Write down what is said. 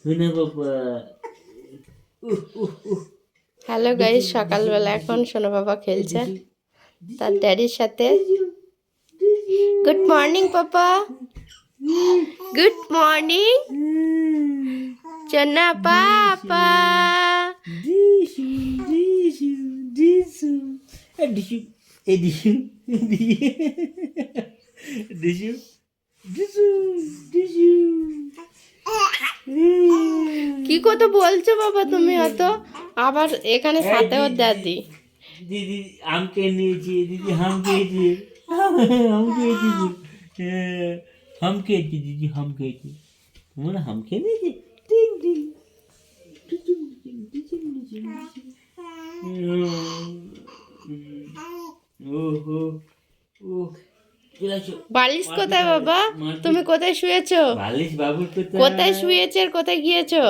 সোনা বাবা। Hello guys, সকালবেলা এখন সোনা বাবা খেলছে তার ড্যাডির সাথে। গুড মর্নিং পাপা, গুড মর্নিং সোনা পাপা। ডিশু ডিশু ডিশু ডিশু ডিশু ডিশু ডিশু ডিশু। কি কত বলছো বাবা তুমি? অত আবার এখানে সাথে ওর দাদি। दीदी आम खेलनी चाहिए, दीदी हम खेलिए, हम खेलिए, हम खेलिए दीदी, हम खेलिए, तुम्हारा हम खेलने थे। टिंग टिंग टिंग टिंग टिंग टिंग। ओहो ओह বালিশ কোথায় বাবা? তুমি কোথায় শুয়েছো? बालिश बाबू को কোথায় শুয়েছো আর কোথায় গিয়েছো?